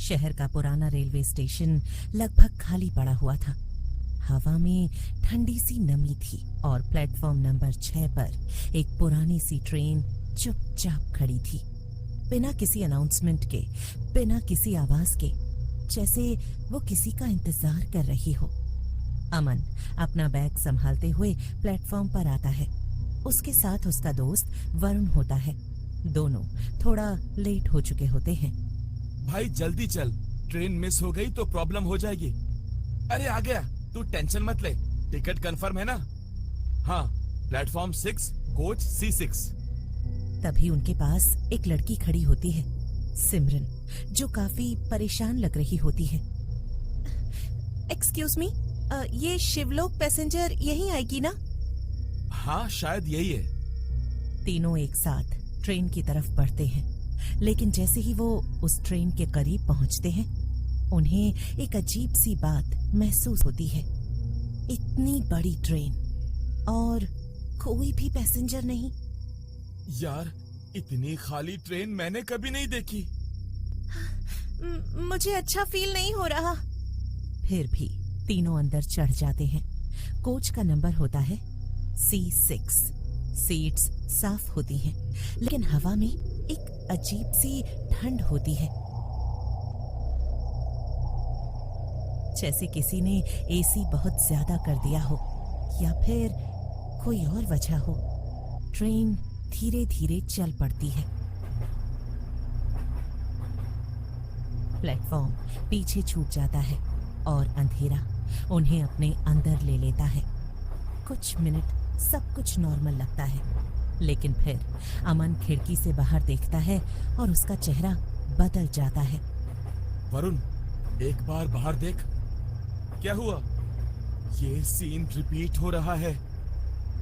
शहर का पुराना रेलवे स्टेशन लगभग खाली पड़ा हुआ था। हवा में ठंडी सी नमी थी और प्लेटफॉर्म नंबर 6 पर एक पुरानी सी ट्रेन चुपचाप खड़ी थी, बिना किसी अनाउंसमेंट के, बिना किसी आवाज के, जैसे वो किसी का इंतजार कर रही हो। अमन अपना बैग संभालते हुए प्लेटफॉर्म पर आता है। उसके साथ उसका दोस्त वरुण होता है। दोनों थोड़ा लेट हो चुके होते हैं। भाई जल्दी चल, ट्रेन मिस हो गई तो प्रॉब्लम हो जाएगी। अरे आ गया, तू टेंशन मत ले। टिकट कंफर्म है ना? हाँ, प्लेटफॉर्म 6, कोच C6। तभी उनके पास एक लड़की खड़ी होती है, सिमरन, जो काफी परेशान लग रही होती है। एक्सक्यूज मी, ये शिवलोक पैसेंजर यहीं आएगी ना? हाँ, शायद यही है। तीनों एक साथ ट्रेन की तरफ बढ़ते हैं, लेकिन जैसे ही वो उस ट्रेन के करीब पहुंचते हैं, उन्हें एक अजीब सी बात महसूस होती है। इतनी बड़ी ट्रेन और कोई भी पैसेंजर नहीं। यार, इतनी खाली ट्रेन मैंने कभी नहीं देखी। मुझे अच्छा फील नहीं हो रहा। फिर भी तीनों अंदर चढ़ जाते हैं। कोच का नंबर होता है C6। सीट्स साफ होती हैं, लेकिन हवा में एक अजीब सी ठंड होती है, जैसे किसी ने एसी बहुत ज्यादा कर दिया हो या फिर कोई और वजह हो। ट्रेन धीरे धीरे चल पड़ती है। प्लेटफॉर्म पीछे छूट जाता है और अंधेरा उन्हें अपने अंदर ले लेता है। कुछ मिनट सब कुछ नॉर्मल लगता है, लेकिन फिर अमन खिड़की से बाहर देखता है और उसका चेहरा बदल जाता है। वरुण, एक बार बाहर देख। क्या हुआ? ये सीन रिपीट हो रहा है।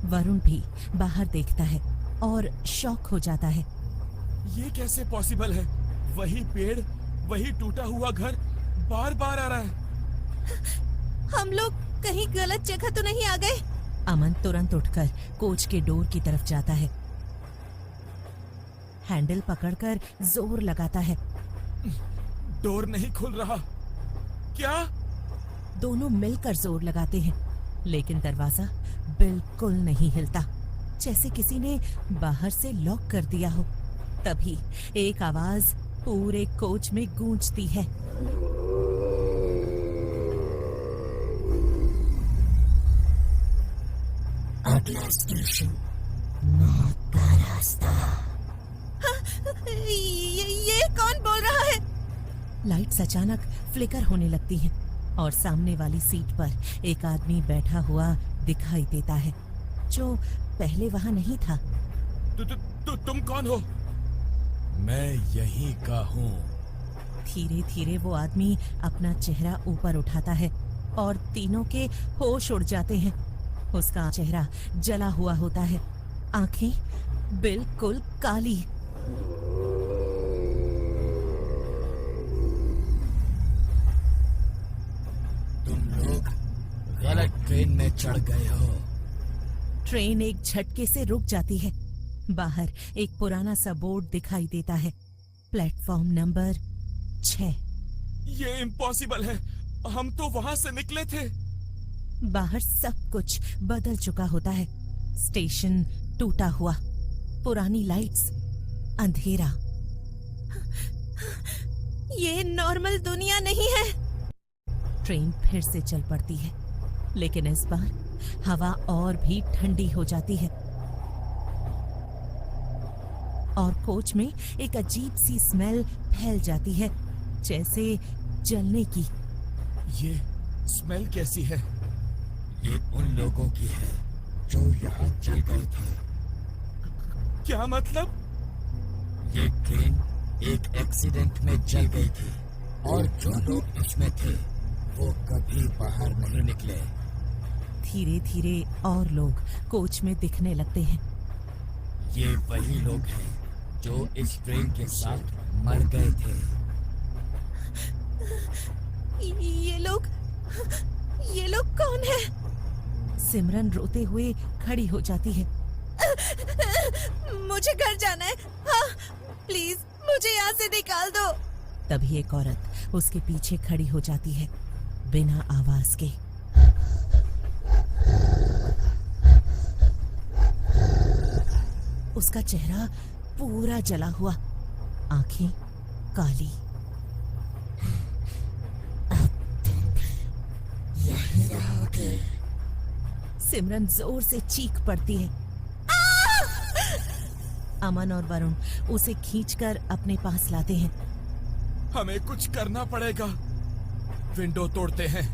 वरुण भी बाहर देखता है और शॉक हो जाता है। ये कैसे पॉसिबल है? वही पेड़, वही टूटा हुआ घर बार बार आ रहा है। हम लोग कहीं गलत जगह तो नहीं आ गए? अमन तुरंत उठकर कोच के डोर की तरफ जाता है। हैंडल पकड़कर जोर लगाता है। डोर नहीं खुल रहा। क्या? दोनों मिलकर जोर लगाते हैं, लेकिन दरवाजा बिल्कुल नहीं हिलता, जैसे किसी ने बाहर से लॉक कर दिया हो। तभी एक आवाज पूरे कोच में गूंजती है। अगला स्टेशन मौत का रास्ता। ये कौन बोल रहा है? लाइट्स अचानक फ्लिकर होने लगती हैं और सामने वाली सीट पर एक आदमी बैठा हुआ दिखाई देता है, जो पहले वहां नहीं था। तुम कौन हो? मैं यहीं का हूँ। धीरे धीरे वो आदमी अपना चेहरा ऊपर उठाता है और तीनों के होश उड़ जाते हैं। उसका चेहरा जला हुआ होता है, आंखें बिल्कुल काली। तुम लोग गलत ट्रेन में चढ़ गए हो। ट्रेन एक झटके से रुक जाती है। बाहर एक पुराना सा बोर्ड दिखाई देता है, प्लेटफॉर्म नंबर 6। ये इम्पॉसिबल है, हम तो वहां से निकले थे। बाहर सब कुछ बदल चुका होता है। स्टेशन टूटा हुआ, पुरानी लाइट्स, अंधेरा। ये नॉर्मल दुनिया नहीं है। ट्रेन फिर से चल पड़ती है, लेकिन इस बार हवा और भी ठंडी हो जाती है और कोच में एक अजीब सी स्मेल फैल जाती है, जैसे जलने की। ये स्मेल कैसी है? ये उन लोगों की है जो यहाँ जल गए थे। क्या मतलब? ये ट्रेन एक एक्सीडेंट में जल गई थी और जो लोग इसमें थे वो कभी बाहर नहीं निकले। धीरे धीरे और लोग कोच में दिखने लगते हैं। ये वही लोग हैं जो इस ट्रेन के साथ मर गए थे। ये लोग कौन है? सिमरन रोते हुए खड़ी हो जाती है। मुझे घर जाना है। हाँ, प्लीज मुझे यहाँ से निकाल दो। तभी एक औरत उसके पीछे खड़ी हो जाती है, बिना आवाज के। उसका चेहरा पूरा जला हुआ, आंखें काली। यहीं रहोगे? सिमरन जोर से चीख पड़ती है। अमन और वरुण उसे खींचकर अपने पास लाते हैं। हमें कुछ करना पड़ेगा, विंडो तोड़ते हैं।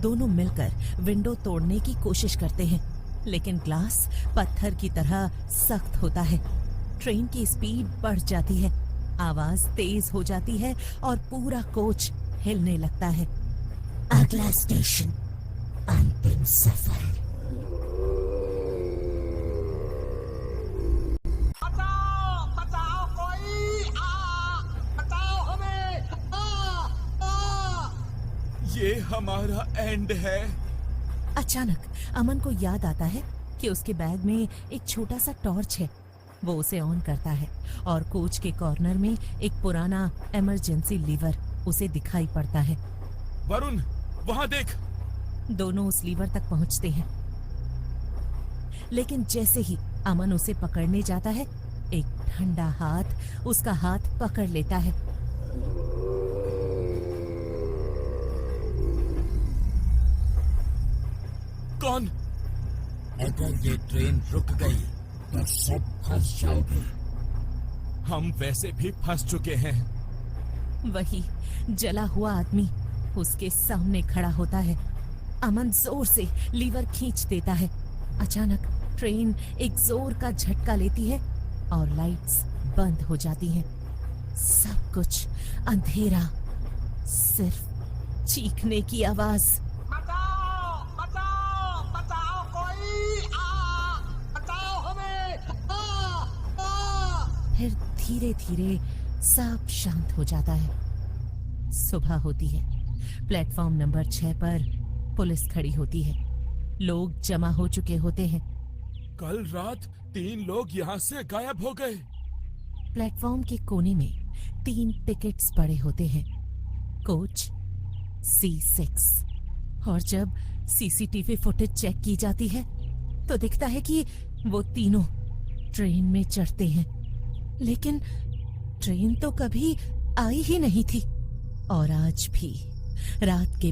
दोनों मिलकर विंडो तोड़ने की कोशिश करते हैं, लेकिन ग्लास पत्थर की तरह सख्त होता है। ट्रेन की स्पीड बढ़ जाती है, आवाज तेज हो जाती है और पूरा कोच हिलने लगता है। अगला स्टेशन अंतिम सफर। बचाओ बचाओ कोई, बचाओ हमें, ये हमारा एंड है। अचानक अमन को याद आता है कि उसके बैग में एक छोटा सा टॉर्च है। वो उसे ऑन करता है और कोच के कॉर्नर में एक पुराना इमरजेंसी लीवर उसे दिखाई पड़ता है। वरुण, वहां देख। दोनों उस लीवर तक पहुंचते हैं, लेकिन जैसे ही अमन उसे पकड़ने जाता है, एक ठंडा हाथ उसका हाथ पकड़ लेता है। कौन? अगर ये ट्रेन रुक गई तो सब फंस जाओगे। हम वैसे भी फंस चुके हैं। वही जला हुआ आदमी उसके सामने खड़ा होता है। अमन जोर से लीवर खींच देता है। अचानक ट्रेन एक जोर का झटका लेती है और लाइट्स बंद हो जाती हैं। सब कुछ अंधेरा, सिर्फ चीखने की आवाज। बचाओ बचाओ बचाओ कोई, बचाओ हमें, फिर धीरे धीरे सब शांत हो जाता है। सुबह होती है। प्लेटफॉर्म नंबर 6 पर पुलिस खड़ी होती है। लोग जमा हो चुके होते हैं। कल रात 3 लोग यहाँ से गायब हो गए। प्लेटफॉर्म के कोने में 3 टिकट्स पड़े होते हैं, कोच C6। और जब सीसीटीवी फुटेज चेक की जाती है तो दिखता है कि वो तीनों ट्रेन में चढ़ते हैं, लेकिन ट्रेन तो कभी आई ही नहीं थी। और आज भी रात के